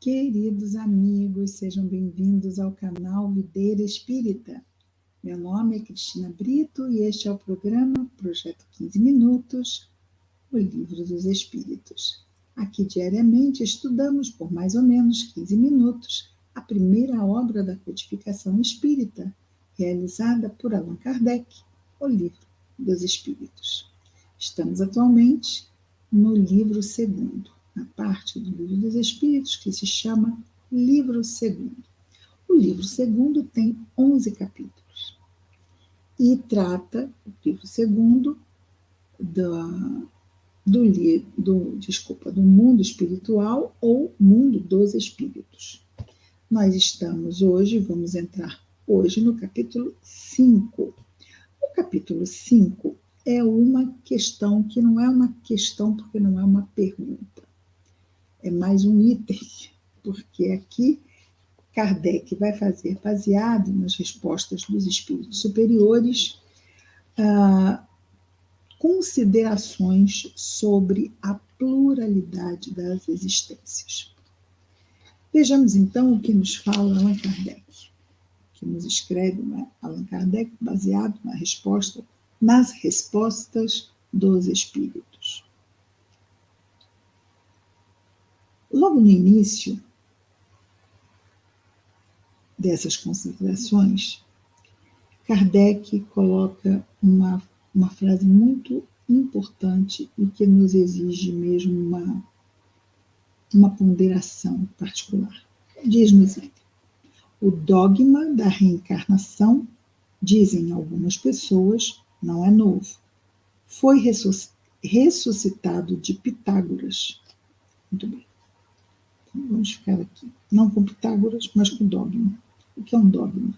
Queridos amigos, sejam bem-vindos ao canal Videira Espírita. Meu nome é Cristina Brito e este é o programa Projeto 15 Minutos, o Livro dos Espíritos. Aqui diariamente estudamos por mais ou menos 15 minutos a primeira obra da codificação espírita, realizada por Allan Kardec, o Livro dos Espíritos. Estamos atualmente no livro segundo, na parte do Livro dos Espíritos que se chama Livro Segundo. O livro segundo tem 11 capítulos e trata, o livro segundo, do mundo espiritual ou mundo dos espíritos. Nós vamos entrar hoje no capítulo 5. O capítulo 5 é uma questão que não é uma questão porque não é uma pergunta. É mais um item, porque aqui Kardec vai fazer, baseado nas respostas dos espíritos superiores, considerações sobre a pluralidade das existências. Vejamos então o que nos fala Allan Kardec, que nos escreve, né? Allan Kardec, baseado nas respostas dos espíritos. Logo no início dessas considerações, Kardec coloca uma frase muito importante e que nos exige mesmo uma ponderação particular. Diz-nos ele: o dogma da reencarnação, dizem algumas pessoas, não é novo. Foi ressuscitado de Pitágoras. Muito bem. Então, vamos ficar aqui. Não com Pitágoras, mas com dogma. O que é um dogma?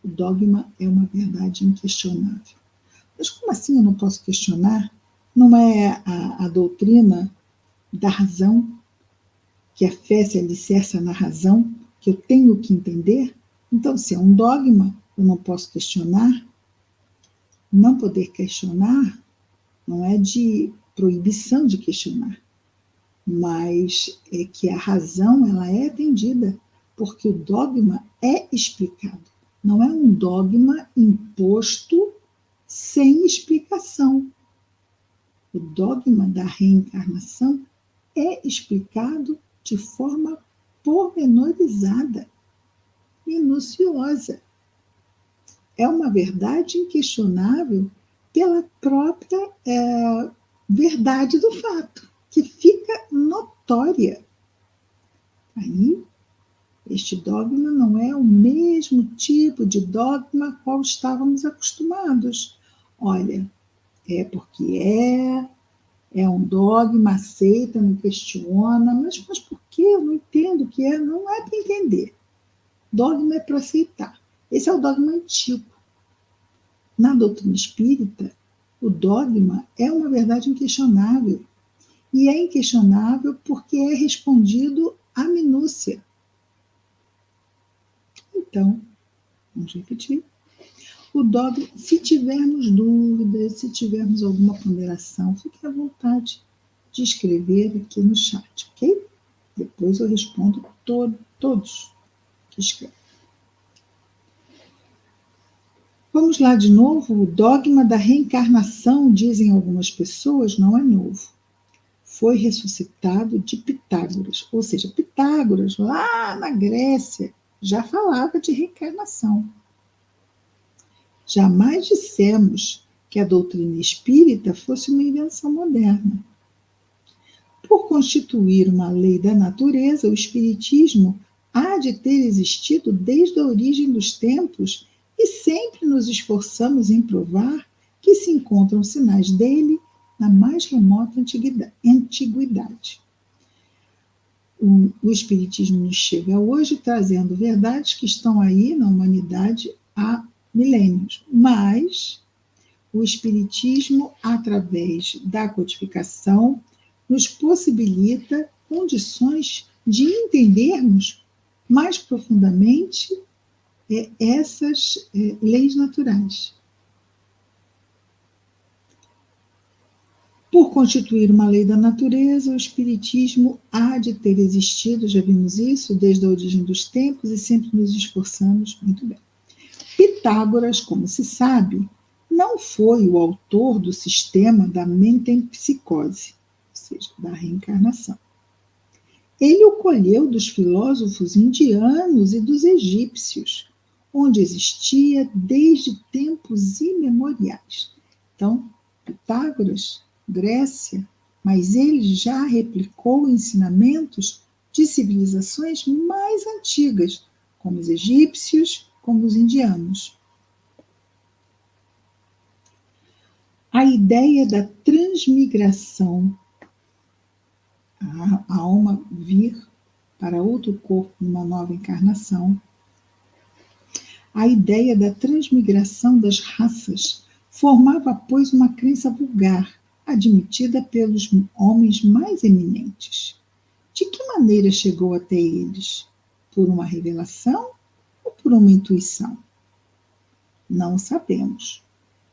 O dogma é uma verdade inquestionável. Mas como assim eu não posso questionar? Não é a doutrina da razão, que a fé se alicerça na razão, que eu tenho que entender? Então, se é um dogma, eu não posso questionar. Não poder questionar não é de proibição de questionar, mas é que a razão ela é atendida, porque o dogma é explicado. Não é um dogma imposto sem explicação. O dogma da reencarnação é explicado de forma pormenorizada, minuciosa. É uma verdade inquestionável pela própria verdade do fato, que fica notória. Aí, este dogma não é o mesmo tipo de dogma a qual estávamos acostumados. Olha, é porque é um dogma, aceita, não questiona, mas por que? Eu não entendo o que é. Não é para entender. Dogma é para aceitar. Esse é o dogma antigo. Na doutrina espírita, o dogma é uma verdade inquestionável. E é inquestionável porque é respondido à minúcia. Então, vamos repetir. O dogma, se tivermos dúvidas, se tivermos alguma ponderação, fique à vontade de escrever aqui no chat, ok? Depois eu respondo todos que escrevem. Vamos lá de novo. O dogma da reencarnação, dizem algumas pessoas, não é novo. Foi ressuscitado de Pitágoras, ou seja, Pitágoras, lá na Grécia, já falava de reencarnação. Jamais dissemos que a doutrina espírita fosse uma invenção moderna. Por constituir uma lei da natureza, o espiritismo há de ter existido desde a origem dos tempos e sempre nos esforçamos em provar que se encontram sinais dele na mais remota antiguidade. O espiritismo nos chega hoje trazendo verdades que estão aí na humanidade há milênios, mas o espiritismo, através da codificação, nos possibilita condições de entendermos mais profundamente essas leis naturais. Por constituir uma lei da natureza, o espiritismo há de ter existido, já vimos isso, desde a origem dos tempos e sempre nos esforçamos muito bem. Pitágoras, como se sabe, não foi o autor do sistema da metempsicose, ou seja, da reencarnação. Ele o colheu dos filósofos indianos e dos egípcios, onde existia desde tempos imemoriais. Então, Pitágoras, Grécia, mas ele já replicou ensinamentos de civilizações mais antigas, como os egípcios, como os indianos. A ideia da transmigração, a alma vir para outro corpo numa nova encarnação, a ideia da transmigração das raças formava, pois, uma crença vulgar, admitida pelos homens mais eminentes. De que maneira chegou até eles? Por uma revelação ou por uma intuição? Não sabemos.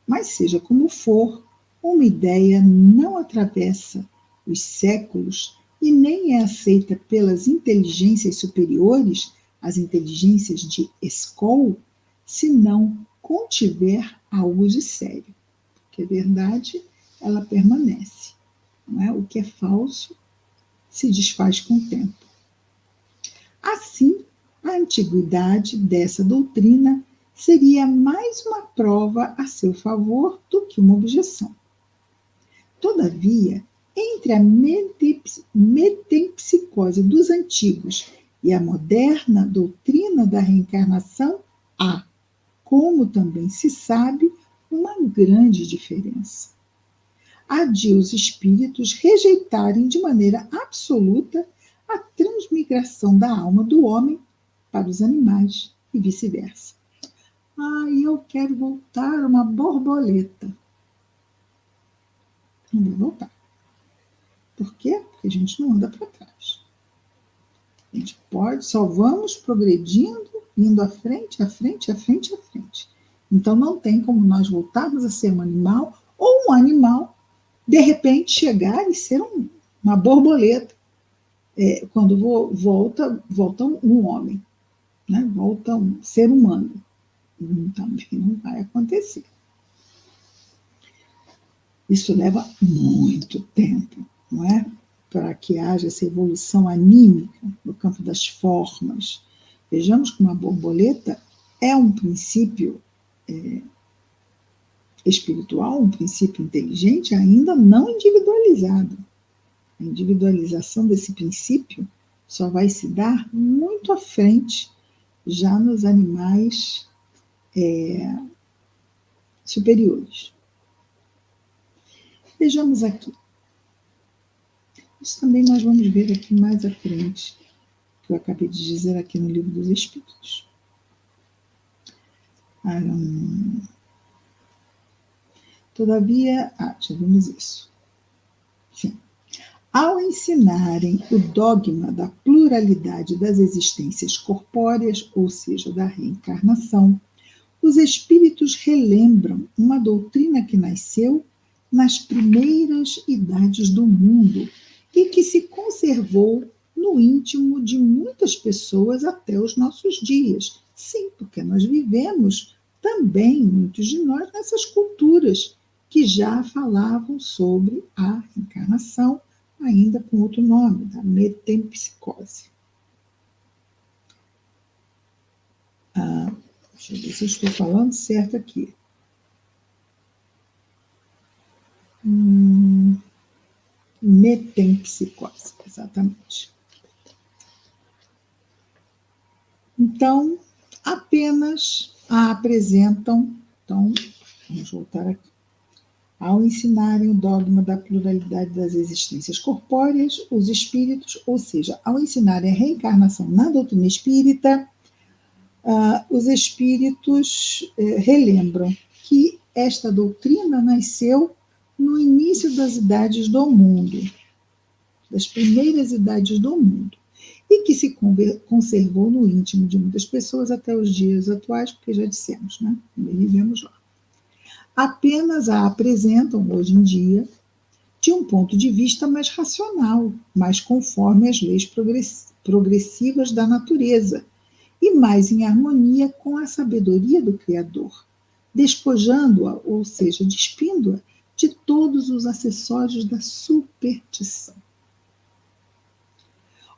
Mas seja como for, uma ideia não atravessa os séculos e nem é aceita pelas inteligências superiores, as inteligências de Skoll, se não contiver algo de sério. Porque a verdade, ela permanece. Não é? O que é falso se desfaz com o tempo. Assim, a antiguidade dessa doutrina seria mais uma prova a seu favor do que uma objeção. Todavia, entre a metempsicose dos antigos e a moderna doutrina da reencarnação, há, como também se sabe, uma grande diferença. Há de os espíritos rejeitarem de maneira absoluta a transmigração da alma do homem para os animais e vice-versa. Eu quero voltar uma borboleta. Não vai voltar. Por quê? Porque a gente não anda para trás. A gente pode, só vamos progredindo, indo à frente, à frente, à frente, à frente. Então não tem como nós voltarmos a ser um animal, ou um animal, de repente, chegar e ser uma borboleta. Quando volta um homem, né? Volta um ser humano. Também não vai acontecer. Isso leva muito tempo, não é? Para que haja essa evolução anímica no campo das formas. Vejamos que uma borboleta é um princípio espiritual, um princípio inteligente, ainda não individualizado. A individualização desse princípio só vai se dar muito à frente, já nos animais superiores. Vejamos aqui. Isso também nós vamos ver aqui mais à frente, que eu acabei de dizer aqui no Livro dos Espíritos. Todavia, já vimos isso. Sim. Ao ensinarem o dogma da pluralidade das existências corpóreas, ou seja, da reencarnação, os espíritos relembram uma doutrina que nasceu nas primeiras idades do mundo e que se conservou no íntimo de muitas pessoas até os nossos dias. Sim, porque nós vivemos também, muitos de nós, nessas culturas que já falavam sobre a reencarnação, ainda com outro nome, da metempsicose. Deixa eu ver se eu estou falando certo aqui. Metempsicose, exatamente. Então, apenas a apresentam, então, vamos voltar aqui. Ao ensinarem o dogma da pluralidade das existências corpóreas, os espíritos, ou seja, ao ensinarem a reencarnação na doutrina espírita, os espíritos relembram que esta doutrina nasceu no início das idades do mundo, das primeiras idades do mundo, e que se conservou no íntimo de muitas pessoas até os dias atuais, porque já dissemos, né? Também vivemos lá. Apenas a apresentam, hoje em dia, de um ponto de vista mais racional, mais conforme as leis progressivas da natureza e mais em harmonia com a sabedoria do Criador, despojando-a, ou seja, despindo-a de todos os acessórios da superstição.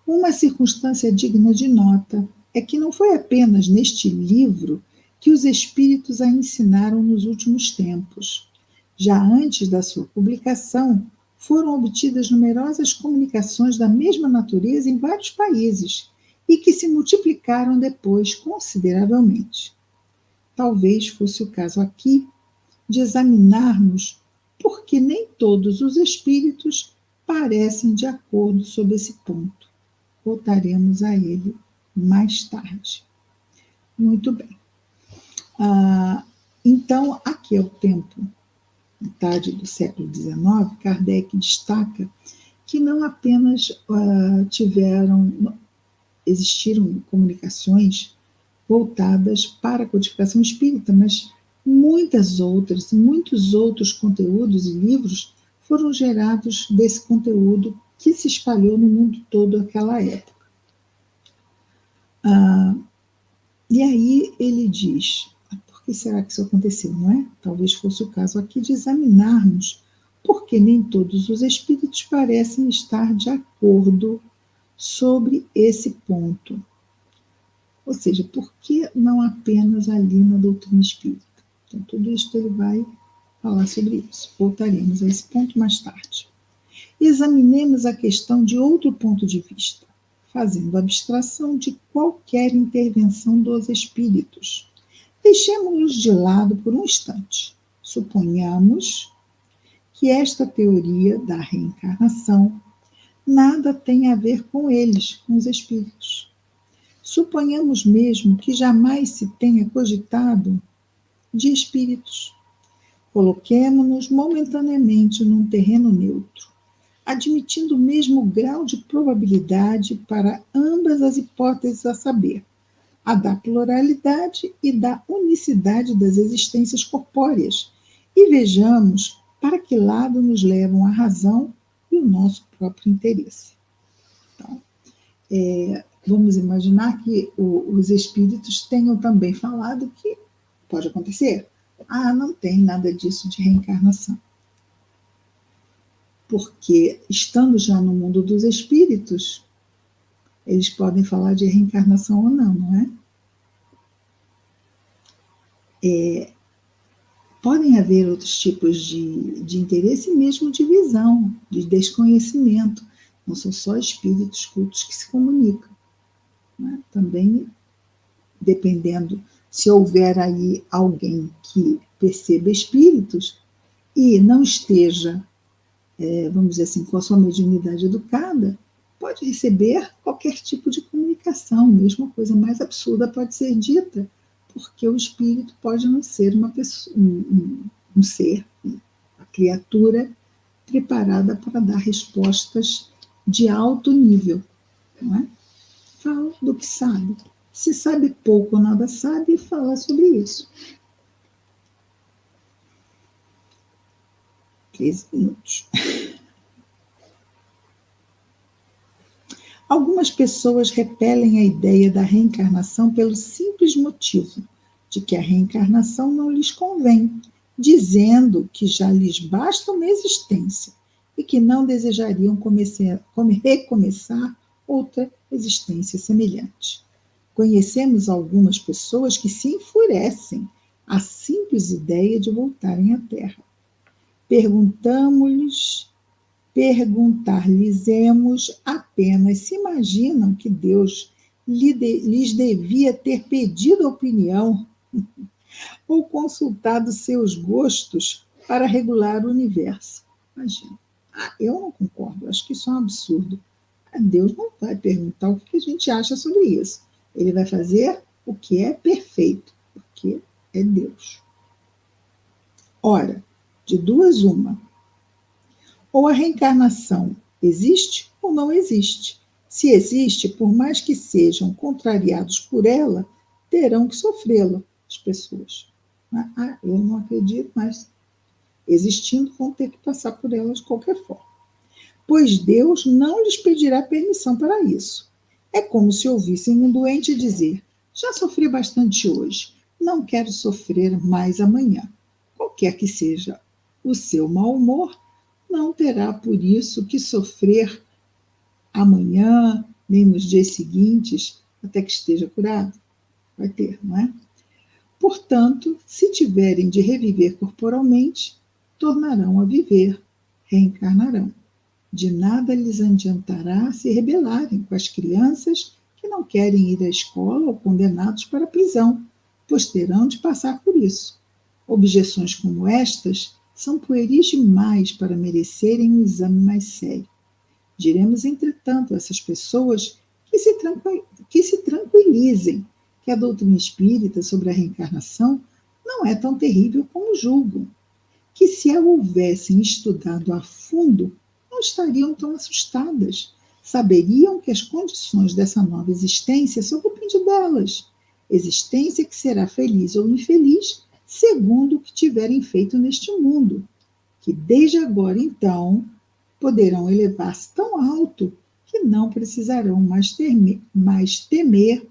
Uma circunstância digna de nota é que não foi apenas neste livro que os espíritos a ensinaram nos últimos tempos. Já antes da sua publicação, foram obtidas numerosas comunicações da mesma natureza em vários países e que se multiplicaram depois consideravelmente. Talvez fosse o caso aqui de examinarmos por que nem todos os espíritos parecem de acordo sobre esse ponto. Voltaremos a ele mais tarde. Muito bem. Então, aqui é o tempo, metade do século XIX, Kardec destaca que não apenas existiram comunicações voltadas para a codificação espírita, mas muitos outros conteúdos e livros foram gerados desse conteúdo que se espalhou no mundo todo naquela época. E aí ele diz, por que será que isso aconteceu, não é? Talvez fosse o caso aqui de examinarmos por que nem todos os espíritos parecem estar de acordo sobre esse ponto. Ou seja, por que não apenas ali na doutrina espírita? Então, tudo isso ele vai falar sobre isso. Voltaremos a esse ponto mais tarde. Examinemos a questão de outro ponto de vista, fazendo abstração de qualquer intervenção dos espíritos. Deixemos-los de lado por um instante. Suponhamos que esta teoria da reencarnação nada tem a ver com eles, com os espíritos. Suponhamos mesmo que jamais se tenha cogitado de espíritos. Coloquemo-nos momentaneamente num terreno neutro, admitindo o mesmo grau de probabilidade para ambas as hipóteses, a saber, a da pluralidade e da unicidade das existências corpóreas, e vejamos para que lado nos levam a razão e o nosso próprio interesse. Então, vamos imaginar que os espíritos tenham também falado que pode acontecer. Não tem nada disso de reencarnação. Porque, estando já no mundo dos espíritos, eles podem falar de reencarnação ou não, não é? Podem haver outros tipos de interesse e mesmo de visão, de desconhecimento. Não são só espíritos cultos que se comunicam. Né? Também, dependendo, se houver aí alguém que perceba espíritos e não esteja, vamos dizer assim, com a sua mediunidade educada, pode receber qualquer tipo de comunicação, mesmo a coisa mais absurda pode ser dita, porque o espírito pode não ser uma pessoa, um ser, uma criatura preparada para dar respostas de alto nível. Não é? Fala do que sabe. Se sabe pouco ou nada sabe, fala sobre isso. 13 minutos. Algumas pessoas repelem a ideia da reencarnação pelo simples motivo de que a reencarnação não lhes convém, dizendo que já lhes basta uma existência e que não desejariam recomeçar outra existência semelhante. Conhecemos algumas pessoas que se enfurecem à simples ideia de voltarem à Terra. Perguntar-lhes-emos apenas se imaginam que Deus lhes devia ter pedido opinião ou consultado seus gostos para regular o universo. Imagina. Eu não concordo, acho que isso é um absurdo. Deus não vai perguntar o que a gente acha sobre isso. Ele vai fazer o que é perfeito, porque é Deus. Ora, de duas uma. Ou a reencarnação existe ou não existe. Se existe, por mais que sejam contrariados por ela, terão que sofrê-la, as pessoas. Eu não acredito, mas existindo, vão ter que passar por elas de qualquer forma. Pois Deus não lhes pedirá permissão para isso. É como se ouvissem um doente dizer: já sofri bastante hoje, não quero sofrer mais amanhã. Qualquer que seja o seu mau humor, não terá por isso que sofrer amanhã, nem nos dias seguintes, até que esteja curado. Vai ter, não é? Portanto, se tiverem de reviver corporalmente, tornarão a viver, reencarnarão. De nada lhes adiantará se rebelarem com as crianças que não querem ir à escola ou condenados para a prisão, pois terão de passar por isso. Objeções como estas são pueris demais para merecerem um exame mais sério. Diremos, entretanto, a essas pessoas que se tranquilizem, que a doutrina espírita sobre a reencarnação não é tão terrível como julgam, que se a houvessem estudado a fundo, não estariam tão assustadas. Saberiam que as condições dessa nova existência só dependem delas. Existência que será feliz ou infeliz, segundo o que tiverem feito neste mundo, que desde agora, então, poderão elevar-se tão alto que não precisarão mais temer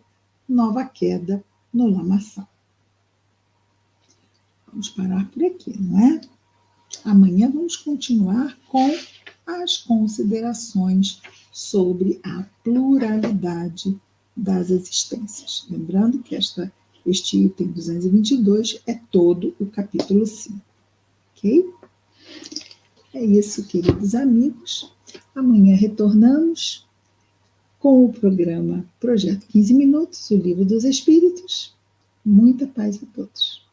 nova queda no lamaçal. Vamos parar por aqui, não é? Amanhã vamos continuar com as considerações sobre a pluralidade das existências. Lembrando que este item 222 é todo o capítulo 5. Ok? É isso, queridos amigos. Amanhã retornamos com o programa Projeto 15 Minutos, o Livro dos Espíritos. Muita paz a todos.